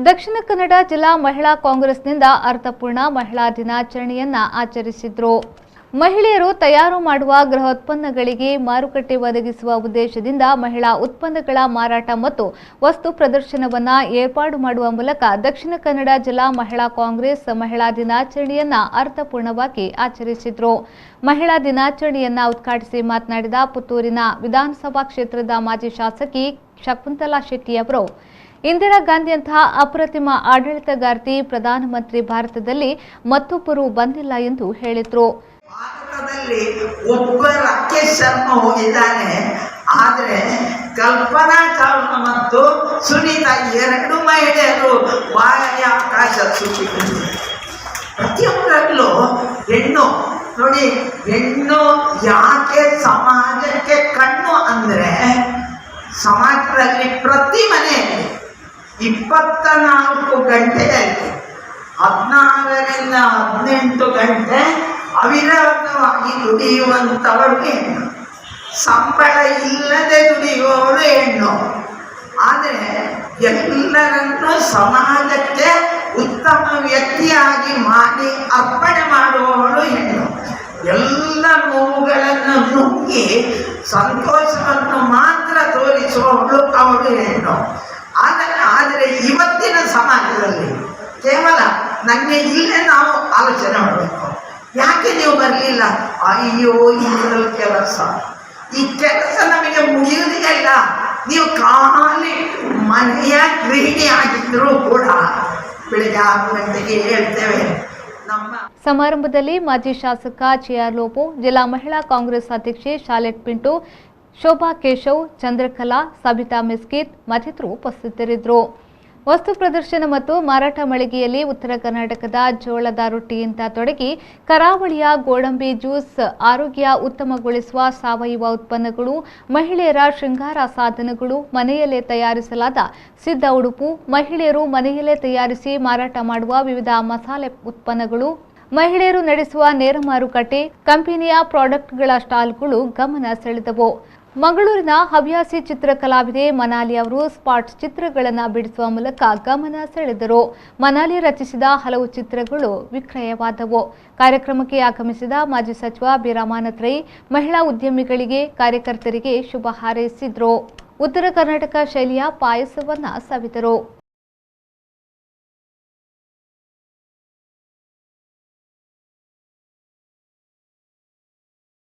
ದಕ್ಷಿಣ ಕನ್ನಡ ಜಿಲ್ಲಾ ಮಹಿಳಾ ಕಾಂಗ್ರೆಸ್ನಿಂದ ಅರ್ಥಪೂರ್ಣ ಮಹಿಳಾ ದಿನಾಚರಣೆಯನ್ನ ಆಚರಿಸಿದ್ರು. ಮಹಿಳೆಯರು ತಯಾರು ಮಾಡುವ ಗೃಹೋತ್ಪನ್ನಗಳಿಗೆ ಮಾರುಕಟ್ಟೆ ಒದಗಿಸುವ ಉದ್ದೇಶದಿಂದ ಮಹಿಳಾ ಉತ್ಪನ್ನಗಳ ಮಾರಾಟ ಮತ್ತು ವಸ್ತು ಪ್ರದರ್ಶನವನ್ನ ಏರ್ಪಾಡು ಮಾಡುವ ಮೂಲಕ ದಕ್ಷಿಣ ಕನ್ನಡ ಜಿಲ್ಲಾ ಮಹಿಳಾ ಕಾಂಗ್ರೆಸ್ ಮಹಿಳಾ ದಿನಾಚರಣೆಯನ್ನ ಅರ್ಥಪೂರ್ಣವಾಗಿ ಆಚರಿಸಿದ್ರು. ಮಹಿಳಾ ದಿನಾಚರಣೆಯನ್ನ ಉದ್ಘಾಟಿಸಿ ಮಾತನಾಡಿದ ಪುತ್ತೂರಿನ ವಿಧಾನಸಭಾ ಕ್ಷೇತ್ರದ ಮಾಜಿ ಶಾಸಕಿ ಶಕುಂತಲಾ ಶೆಟ್ಟಿ ಅವರು, ಇಂದಿರಾ ಗಾಂಧಿಯಂತಹ ಅಪ್ರತಿಮ ಆಡಳಿತಗಾರ್ತಿ ಪ್ರಧಾನಮಂತ್ರಿ ಭಾರತದಲ್ಲಿ ಮತ್ತೊಬ್ಬರು ಬಂದಿಲ್ಲ ಎಂದು ಹೇಳಿದರು. ಭಾರತದಲ್ಲಿ ಒಬ್ಬ ರಾಕೇಶ್ ಶರ್ಮಾ ಹೋಗಿದ್ದಾನೆ, ಆದರೆ ಕಲ್ಪನಾ ಚಾವ್ಲಾ ಮತ್ತು ಸುನೀತಾ ಎರಡು ಮಹಿಳೆಯರು ಬಾಹ್ಯಾಕಾಶ ಸುತ್ತಿದ್ದಾರೆ. ಪ್ರತಿಯೊಬ್ಬರಲ್ಲೂ ಹೆಣ್ಣು ನೋಡಿ, ಹೆಣ್ಣು ಯಾಕೆ ಸಮಾಜಕ್ಕೆ ಕಣ್ಣು ಅಂದರೆ ಸಮಾಜದಲ್ಲಿ ಪ್ರತಿ ಮನೆಯಲ್ಲಿ 24 ಗಂಟೆಯಲ್ಲಿ 16ರಿಂದ 18 ಗಂಟೆ ಅವಿರತವಾಗಿ ದುಡಿಯುವಂಥವಳು ಹೆಣ್ಣು, ಸಂಬಳ ಇಲ್ಲದೆ ದುಡಿಯುವವಳು ಹೆಣ್ಣು. ಆದರೆ ಎಲ್ಲರನ್ನೂ ಸಮಾಜಕ್ಕೆ ಉತ್ತಮ ವ್ಯಕ್ತಿಯಾಗಿ ಮಾಡಿ ಅರ್ಪಣೆ ಮಾಡುವವಳು ಹೆಣ್ಣು. ಎಲ್ಲ ನೋವುಗಳನ್ನು ನುಗ್ಗಿ ಸಂತೋಷವನ್ನು ಮಾತ್ರ ತೋರಿಸುವವಳು ಅವಳು ಹೆಣ್ಣು. ಆದರೆ ಇವತ್ತಿನ ಸಮಾಜದಲ್ಲಿ ಕೇವಲ ನನಗೆ ಇಲ್ಲೇ ನಾವು ಆಲೋಚನೆ ಮಾಡಬೇಕು, ಯಾಕೆ ನೀವು ಬರಲಿಲ್ಲ? ಅಯ್ಯೋ ಇದರಲ್ಲಿ ಕೆಲಸ, ಈ ಕೆಲಸ ನಮಗೆ ಮುಗಿಯುವುದಿಲ್ಲ. ನೀವು ಖಾಲಿ ಮನೆಯ ಗೃಹಿಣಿ ಆಗಿದ್ದರೂ ಕೂಡ ಬೆಳಿಗ್ಗೆ 6 ಗಂಟೆಗೆ ಹೇಳ್ತೇವೆ. ಸಮಾರಂಭದಲ್ಲಿ ಮಾಜಿ ಶಾಸಕ ಜಿಆರ್ ಲೋಪೋ, ಜಿಲ್ಲಾ ಮಹಿಳಾ ಕಾಂಗ್ರೆಸ್ ಅಧ್ಯಕ್ಷೆ ಶಾಲೆಟ್ ಪಿಂಟು, ಶೋಭಾ ಕೇಶವ್, ಚಂದ್ರಕಲಾ, ಸಬಿತಾ ಮಿಸ್ಕಿತ್ ಮತ್ತಿತರರು ಉಪಸ್ಥಿತರಿದ್ದರು. ವಸ್ತು ಪ್ರದರ್ಶನ ಮತ್ತು ಮಾರಾಟ ಮಳಿಗೆಯಲ್ಲಿ ಉತ್ತರ ಕರ್ನಾಟಕದ ಜೋಳದ ರೊಟ್ಟಿಯಿಂದ ತೊಡಗಿ ಕರಾವಳಿಯ ಗೋಡಂಬಿ ಜ್ಯೂಸ್, ಆರೋಗ್ಯ ಉತ್ತಮಗೊಳಿಸುವ ಸಾವಯವ ಉತ್ಪನ್ನಗಳು, ಮಹಿಳೆಯರ ಶೃಂಗಾರ ಸಾಧನಗಳು, ಮನೆಯಲ್ಲೇ ತಯಾರಿಸಲಾದ ಸಿದ್ಧ ಉಡುಪು, ಮಹಿಳೆಯರು ಮನೆಯಲ್ಲೇ ತಯಾರಿಸಿ ಮಾರಾಟ ಮಾಡುವ ವಿವಿಧ ಮಸಾಲೆ ಉತ್ಪನ್ನಗಳು, ಮಹಿಳೆಯರು ನಡೆಸುವ ನೇರ ಮಾರುಕಟ್ಟೆ, ಕಂಪನಿಯ ಪ್ರಾಡಕ್ಟ್ಗಳ ಸ್ಟಾಲ್ಗಳು ಗಮನ ಸೆಳೆದವು. ಮಂಗಳೂರಿನ ಹವ್ಯಾಸಿ ಚಿತ್ರಕಲಾವಿದೆ ಮನಾಲಿ ಅವರು ಸ್ಪಾಟ್ ಚಿತ್ರಗಳನ್ನು ಬಿಡಿಸುವ ಮೂಲಕ ಗಮನ ಸೆಳೆದರು. ಮನಾಲಿ ರಚಿಸಿದ ಹಲವು ಚಿತ್ರಗಳು ವಿಕ್ರಯವಾದವು. ಕಾರ್ಯಕ್ರಮಕ್ಕೆ ಆಗಮಿಸಿದ ಮಾಜಿ ಸಚಿವ ಬಿ ರಾಮಾನಾಥ್ ರೈ ಮಹಿಳಾ ಉದ್ಯಮಿಗಳಿಗೆ, ಕಾರ್ಯಕರ್ತರಿಗೆ ಶುಭ ಹಾರೈಸಿದರು. ಉತ್ತರ ಕರ್ನಾಟಕ ಶೈಲಿಯ ಪಾಯಸವನ್ನ ಸವಿದರು.